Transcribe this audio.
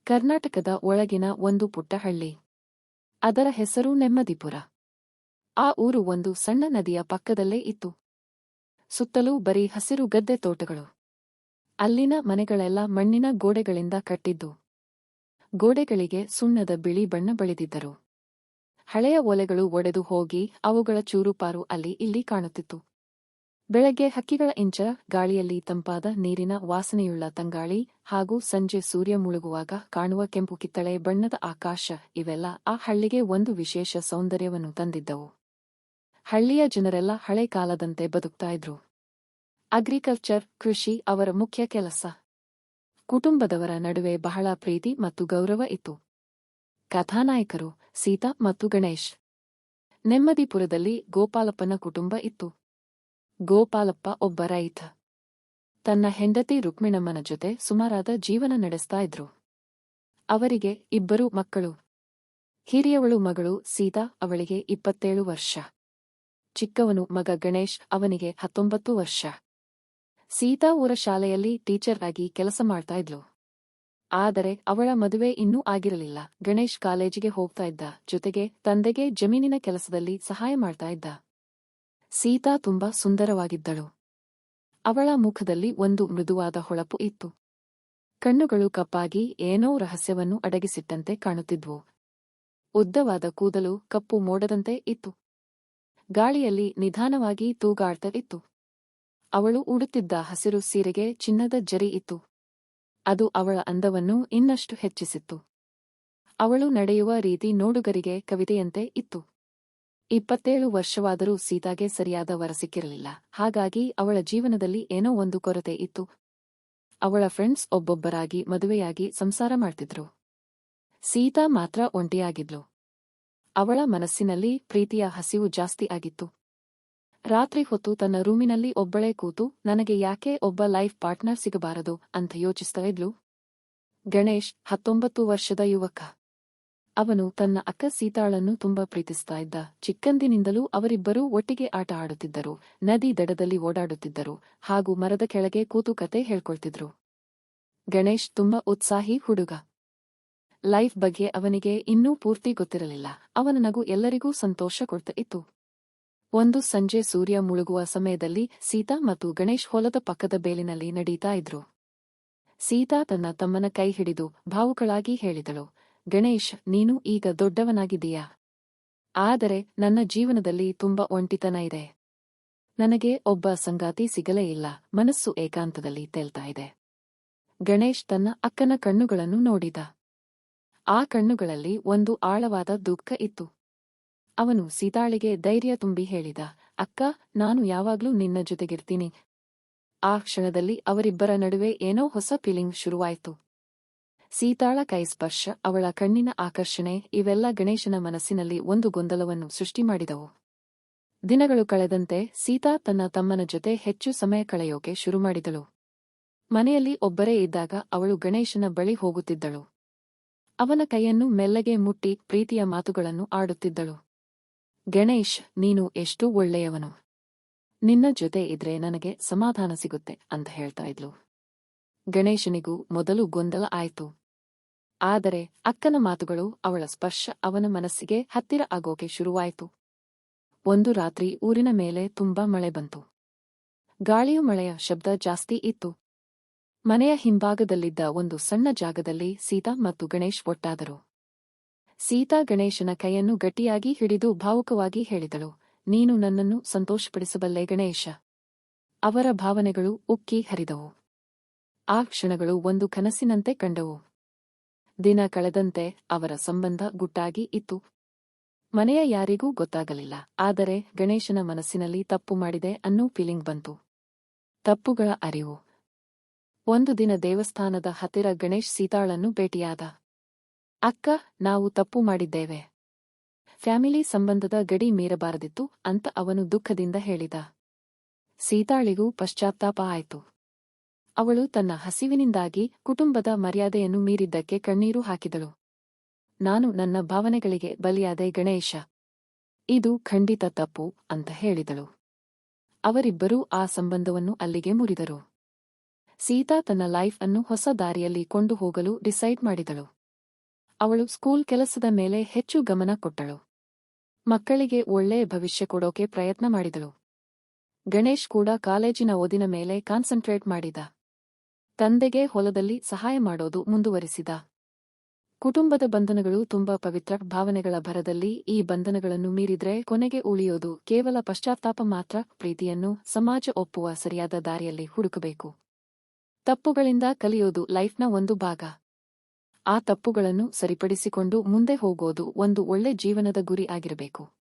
ಕರ್ನಾಟಕದ ಒಳಗಿನ ಒಂದು ಪುಟ್ಟ ಹಳ್ಳಿ. ಅದರ ಹೆಸರು ನೆಮ್ಮದಿಪುರ. ಆ ಊರು ಒಂದು ಸಣ್ಣ ನದಿಯ ಪಕ್ಕದಲ್ಲೇ ಇತ್ತು. ಸುತ್ತಲೂ ಬರೀ ಹಸಿರು ಗದ್ದೆ ತೋಟಗಳು. ಅಲ್ಲಿನ ಮನೆಗಳೆಲ್ಲ ಮಣ್ಣಿನ ಗೋಡೆಗಳಿಂದ ಕಟ್ಟಿದ್ದು. ಗೋಡೆಗಳಿಗೆ ಸುಣ್ಣದ ಬಿಳಿ ಬಣ್ಣ ಬಳಿದಿದ್ದರು. ಹಳೆಯ ಒಲೆಗಳು ಒಡೆದು ಹೋಗಿ ಅವುಗಳ ಚೂರುಪಾರು ಅಲ್ಲಿ ಇಲ್ಲಿ ಕಾಣುತ್ತಿತ್ತು. ಬೆಳಗ್ಗೆ ಹಕ್ಕಿಗಳ ಇಂಚರ ಗಾಳಿಯಲ್ಲಿ ತಂಪಾದ ನೀರಿನ ವಾಸನೆಯುಳ್ಳ ತಂಗಾಳಿ ಹಾಗೂ ಸಂಜೆ ಸೂರ್ಯ ಮುಳುಗುವಾಗ ಕಾಣುವ ಕೆಂಪು ಕಿತ್ತಳೆ ಬಣ್ಣದ ಆಕಾಶ ಇವೆಲ್ಲ ಆ ಹಳ್ಳಿಗೆ ಒಂದು ವಿಶೇಷ ಸೌಂದರ್ಯವನ್ನು ತಂದಿದ್ದವು. ಹಳ್ಳಿಯ ಜನರೆಲ್ಲ ಹಳೆ ಕಾಲದಂತೆ ಬದುಕ್ತಾ ಇದ್ರು. ಅಗ್ರಿಕಲ್ಚರ್, ಕೃಷಿ ಅವರ ಮುಖ್ಯ ಕೆಲಸ. ಕುಟುಂಬದವರ ನಡುವೆ ಬಹಳ ಪ್ರೀತಿ ಮತ್ತು ಗೌರವ ಇತ್ತು. ಕಥಾನಾಯಕರು ಸೀತಾ ಮತ್ತು ಗಣೇಶ್. ನೆಮ್ಮದಿಪುರದಲ್ಲಿ ಗೋಪಾಲಪ್ಪನ ಕುಟುಂಬ ಇತ್ತು. ಗೋಪಾಲಪ್ಪ ಒಬ್ಬ ರೈತ. ತನ್ನ ಹೆಂಡತಿ ರುಕ್ಮಿಣಮ್ಮನ ಜೊತೆ ಸುಮಾರಾದ ಜೀವನ ನಡೆಸ್ತಾ ಇದ್ರು. ಅವರಿಗೆ ಇಬ್ಬರು ಮಕ್ಕಳು. ಹಿರಿಯವಳು ಮಗಳು ಸೀತಾ, ಅವಳಿಗೆ 27 ವರ್ಷ. ಚಿಕ್ಕವನು ಮಗ ಗಣೇಶ್, ಅವನಿಗೆ 19 ವರ್ಷ. ಸೀತಾ ಊರ ಶಾಲೆಯಲ್ಲಿ ಟೀಚರ್ ಆಗಿ ಕೆಲಸ ಮಾಡ್ತಾ ಇದ್ಲು. ಆದರೆ ಅವಳ ಮದುವೆ ಇನ್ನೂ ಆಗಿರಲಿಲ್ಲ. ಗಣೇಶ್ ಕಾಲೇಜಿಗೆ ಹೋಗ್ತಾ ಇದ್ದ, ಜೊತೆಗೆ ತಂದೆಗೆ ಜಮೀನಿನ ಕೆಲಸದಲ್ಲಿ ಸಹಾಯ ಮಾಡ್ತಾ ಇದ್ದ. ಸೀತಾ ತುಂಬಾ ಸುಂದರವಾಗಿದ್ದಳು. ಅವಳ ಮುಖದಲ್ಲಿ ಒಂದು ಮೃದುವಾದ ಹೊಳಪು ಇತ್ತು. ಕಣ್ಣುಗಳು ಕಪ್ಪಾಗಿ ಏನೋ ರಹಸ್ಯವನ್ನು ಅಡಗಿಸಿಟ್ಟಂತೆ ಕಾಣುತ್ತಿದ್ವು. ಉದ್ದವಾದ ಕೂದಲು ಕಪ್ಪು ಮೋಡದಂತೆ ಇತ್ತು. ಗಾಳಿಯಲ್ಲಿ ನಿಧಾನವಾಗಿ ತೂಗಾಡ್ತಾ ಇತ್ತು. ಅವಳು ಉಡುತ್ತಿದ್ದ ಹಸಿರು ಸೀರೆಗೆ ಚಿನ್ನದ ಜರಿ ಇತ್ತು. ಅದು ಅವಳ ಅಂದವನ್ನು ಇನ್ನಷ್ಟು ಹೆಚ್ಚಿಸಿತ್ತು. ಅವಳು ನಡೆಯುವ ರೀತಿ ನೋಡುಗರಿಗೆ ಕವಿತೆಯಂತೆ ಇತ್ತು. 27 ವರ್ಷವಾದರೂ ಸೀತಾಗೆ ಸರಿಯಾದ ವರ ಸಿಕ್ಕಿರಲಿಲ್ಲ. ಹಾಗಾಗಿ ಅವಳ ಜೀವನದಲ್ಲಿ ಏನೋ ಒಂದು ಕೊರತೆ ಇತ್ತು. ಅವಳ ಫ್ರೆಂಡ್ಸ್ ಒಬ್ಬೊಬ್ಬರಾಗಿ ಮದುವೆಯಾಗಿ ಸಂಸಾರ ಮಾಡ್ತಿದ್ರು. ಸೀತಾ ಮಾತ್ರ ಒಂಟಿಯಾಗಿದ್ಲು. ಅವಳ ಮನಸ್ಸಿನಲ್ಲಿ ಪ್ರೀತಿಯ ಹಸಿವು ಜಾಸ್ತಿ ಆಗಿತ್ತು. ರಾತ್ರಿ ಹೊತ್ತು ತನ್ನ ರೂಮಿನಲ್ಲಿ ಒಬ್ಬಳೇ ಕೂತು ನನಗೆ ಯಾಕೆ ಒಬ್ಬ ಲೈಫ್ ಪಾರ್ಟ್ನರ್ ಸಿಗಬಾರದು ಅಂತ ಯೋಚಿಸ್ತಾ ಇದ್ಲು. ಗಣೇಶ್ 19 ವರ್ಷದ ಯುವಕ. ಅವನು ತನ್ನ ಅಕ್ಕ ಸೀತಾಳನ್ನು ತುಂಬಾ ಪ್ರೀತಿಸ್ತಾ ಇದ್ದ. ಚಿಕ್ಕಂದಿನಿಂದಲೂ ಅವರಿಬ್ಬರೂ ಒಟ್ಟಿಗೆ ಆಟ ಆಡುತ್ತಿದ್ದರು, ನದಿ ದಡದಲ್ಲಿ ಓಡಾಡುತ್ತಿದ್ದರು ಹಾಗೂ ಮರದ ಕೆಳಗೆ ಕೂತು ಕತೆ ಹೇಳ್ಕೊಳ್ತಿದ್ರು. ಗಣೇಶ್ ತುಂಬಾ ಉತ್ಸಾಹಿ ಹುಡುಗ. ಲೈಫ್ ಬಗ್ಗೆ ಅವನಿಗೆ ಇನ್ನೂ ಪೂರ್ತಿ ಗೊತ್ತಿರಲಿಲ್ಲ. ಅವನ ನಗು ಎಲ್ಲರಿಗೂ ಸಂತೋಷ ಕೊಡ್ತಾ ಇತ್ತು. ಒಂದು ಸಂಜೆ ಸೂರ್ಯ ಮುಳುಗುವ ಸಮಯದಲ್ಲಿ ಸೀತಾ ಮತ್ತು ಗಣೇಶ್ ಹೊಲದ ಪಕ್ಕದ ಬೇಲಿನಲ್ಲಿ ನಡೀತಾ ಇದ್ರು. ಸೀತಾ ತನ್ನ ತಮ್ಮನ ಕೈ ಹಿಡಿದು ಭಾವುಕಳಾಗಿ ಹೇಳಿದಳು, ಗಣೇಶ್, ನೀನು ಈಗ ದೊಡ್ಡವನಾಗಿದ್ದೀಯಾ. ಆದರೆ ನನ್ನ ಜೀವನದಲ್ಲಿ ತುಂಬಾ ಒಂಟಿತನ ಇದೆ. ನನಗೆ ಒಬ್ಬ ಸಂಗಾತಿ ಸಿಗಲೇ ಇಲ್ಲ. ಮನಸ್ಸು ಏಕಾಂತದಲ್ಲಿ ತೇಲ್ತಾ ಇದೆ. ಗಣೇಶ್ ತನ್ನ ಅಕ್ಕನ ಕಣ್ಣುಗಳನ್ನು ನೋಡಿದ. ಆ ಕಣ್ಣುಗಳಲ್ಲಿ ಒಂದು ಆಳವಾದ ದುಃಖ ಇತ್ತು. ಅವನು ಸೀತಾಳಿಗೆ ಧೈರ್ಯ ತುಂಬಿ ಹೇಳಿದ, ಅಕ್ಕ, ನಾನು ಯಾವಾಗ್ಲೂ ನಿನ್ನ ಜೊತೆಗಿರ್ತೀನಿ. ಆ ಕ್ಷಣದಲ್ಲಿ ಅವರಿಬ್ಬರ ನಡುವೆ ಏನೋ ಹೊಸ ಫೀಲಿಂಗ್ ಶುರುವಾಯಿತು. ಸೀತಾಳ ಕೈ ಸ್ಪರ್ಶ, ಅವಳ ಕಣ್ಣಿನ ಆಕರ್ಷಣೆ ಇವೆಲ್ಲ ಗಣೇಶನ ಮನಸ್ಸಿನಲ್ಲಿ ಒಂದು ಗೊಂದಲವನ್ನು ಸೃಷ್ಟಿ ಮಾಡಿದವು. ದಿನಗಳು ಕಳೆದಂತೆ ಸೀತಾ ತನ್ನ ತಮ್ಮನ ಜೊತೆ ಹೆಚ್ಚು ಸಮಯ ಕಳೆಯೋಕೆ ಶುರುಮಾಡಿದಳು. ಮನೆಯಲ್ಲಿ ಒಬ್ಬರೇ ಇದ್ದಾಗ ಅವಳು ಗಣೇಶನ ಬಳಿ ಹೋಗುತ್ತಿದ್ದಳು. ಅವನ ಕೈಯನ್ನು ಮೆಲ್ಲಗೆ ಮುಟ್ಟಿ ಪ್ರೀತಿಯ ಮಾತುಗಳನ್ನು ಆಡುತ್ತಿದ್ದಳು. ಗಣೇಶ್, ನೀನು ಎಷ್ಟು ಒಳ್ಳೆಯವನು. ನಿನ್ನ ಜೊತೆ ಇದ್ರೆ ನನಗೆ ಸಮಾಧಾನ ಸಿಗುತ್ತೆ ಅಂತ ಹೇಳ್ತಾ ಇದ್ಲು. ಗಣೇಶನಿಗೂ ಮೊದಲು ಗೊಂದಲ ಆಯ್ತು. ಆದರೆ ಅಕ್ಕನ ಮಾತುಗಳು, ಅವಳ ಸ್ಪರ್ಶ ಅವನ ಮನಸ್ಸಿಗೆ ಹತ್ತಿರ ಆಗೋಕೆ ಶುರುವಾಯಿತು. ಒಂದು ರಾತ್ರಿ ಊರಿನ ಮೇಲೆ ತುಂಬಾ ಮಳೆ ಬಂತು. ಗಾಳಿಯು ಮಳೆಯ ಶಬ್ದ ಜಾಸ್ತಿ ಇತ್ತು. ಮನೆಯ ಹಿಂಭಾಗದಲ್ಲಿದ್ದ ಒಂದು ಸಣ್ಣ ಜಾಗದಲ್ಲಿ ಸೀತಾ ಮತ್ತು ಗಣೇಶ್ ಒಟ್ಟಾದರು. ಸೀತಾ ಗಣೇಶನ ಕೈಯನ್ನು ಗಟ್ಟಿಯಾಗಿ ಹಿಡಿದು ಭಾವುಕವಾಗಿ ಹೇಳಿದಳು, ನೀನು ನನ್ನನ್ನು ಸಂತೋಷಪಡಿಸಬಲ್ಲೆ ಗಣೇಶ. ಅವರ ಭಾವನೆಗಳು ಉಕ್ಕಿ ಹರಿದವು. ಆ ಕ್ಷಣಗಳು ಒಂದು ಕನಸಿನಂತೆ ಕಂಡವು. ದಿನ ಕಳೆದಂತೆ ಅವರ ಸಂಬಂಧ ಗುಟ್ಟಾಗಿ ಇತ್ತು. ಮನೆಯ ಯಾರಿಗೂ ಗೊತ್ತಾಗಲಿಲ್ಲ. ಆದರೆ ಗಣೇಶನ ಮನಸ್ಸಿನಲ್ಲಿ ತಪ್ಪು ಮಾಡಿದೆ ಅನ್ನೋ ಫೀಲಿಂಗ್ ಬಂತು. ತಪ್ಪುಗಳ ಅರಿವು. ಒಂದು ದಿನ ದೇವಸ್ಥಾನದ ಹತ್ತಿರ ಗಣೇಶ್ ಸೀತಾಳನ್ನು ಭೇಟಿಯಾದ. ಅಕ್ಕ, ನಾವು ತಪ್ಪು ಮಾಡಿದ್ದೇವೆ. ಫ್ಯಾಮಿಲಿ ಸಂಬಂಧದ ಗಡಿ ಮೀರಬಾರದಿತ್ತು ಅಂತ ಅವನು ದುಃಖದಿಂದ ಹೇಳಿದ. ಸೀತಾಳಿಗೂ ಪಶ್ಚಾತ್ತಾಪ ಆಯಿತು. ಅವಳು ತನ್ನ ಹಸಿವಿನಿಂದಾಗಿ ಕುಟುಂಬದ ಮರ್ಯಾದೆಯನ್ನು ಮೀರಿದ್ದಕ್ಕೆ ಕಣ್ಣೀರು ಹಾಕಿದಳು. ನಾನು ನನ್ನ ಭಾವನೆಗಳಿಗೆ ಬಲಿಯಾದೆ ಗಣೇಶ. ಇದು ಖಂಡಿತ ತಪ್ಪು ಅಂತ ಹೇಳಿದಳು. ಅವರಿಬ್ಬರೂ ಆ ಸಂಬಂಧವನ್ನು ಅಲ್ಲಿಗೆ ಮುರಿದರು. ಸೀತಾ ತನ್ನ ಲೈಫ್ ಅನ್ನು ಹೊಸ ದಾರಿಯಲ್ಲಿ ಕೊಂಡು ಹೋಗಲು ಡಿಸೈಡ್ ಮಾಡಿದಳು. ಅವಳು ಸ್ಕೂಲ್ ಕೆಲಸದ ಮೇಲೆ ಹೆಚ್ಚು ಗಮನ ಕೊಟ್ಟಳು. ಮಕ್ಕಳಿಗೆ ಒಳ್ಳೆಯ ಭವಿಷ್ಯ ಕೊಡೋಕೆ ಪ್ರಯತ್ನ ಮಾಡಿದಳು. ಗಣೇಶ್ ಕೂಡ ಕಾಲೇಜಿನ ಓದಿನ ಮೇಲೆ ಕಾನ್ಸಂಟ್ರೇಟ್ ಮಾಡಿದ. ತಂದೆಗೆ ಹೊಲದಲ್ಲಿ ಸಹಾಯ ಮಾಡೋದು ಮುಂದುವರಿಸಿದ. ಕುಟುಂಬದ ಬಂಧನಗಳು ತುಂಬಾ ಪವಿತ್ರ ಭಾವನೆಗಳ ಭರದಲ್ಲಿ ಈ ಬಂಧನಗಳನ್ನು ಮೀರಿದ್ರೆ ಕೊನೆಗೆ ಉಳಿಯೋದು ಕೇವಲ ಪಶ್ಚಾತ್ತಾಪ ಮಾತ್ರ. ಪ್ರೀತಿಯನ್ನು ಸಮಾಜ ಒಪ್ಪುವ ಸರಿಯಾದ ದಾರಿಯಲ್ಲಿ ಹುಡುಕಬೇಕು. ತಪ್ಪುಗಳಿಂದ ಕಲಿಯೋದು ಲೈಫ್ನ ಒಂದು ಭಾಗ. ಆ ತಪ್ಪುಗಳನ್ನು ಸರಿಪಡಿಸಿಕೊಂಡು ಮುಂದೆ ಹೋಗೋದು ಒಂದು ಒಳ್ಳೆ ಜೀವನದ ಗುರಿ ಆಗಿರಬೇಕು.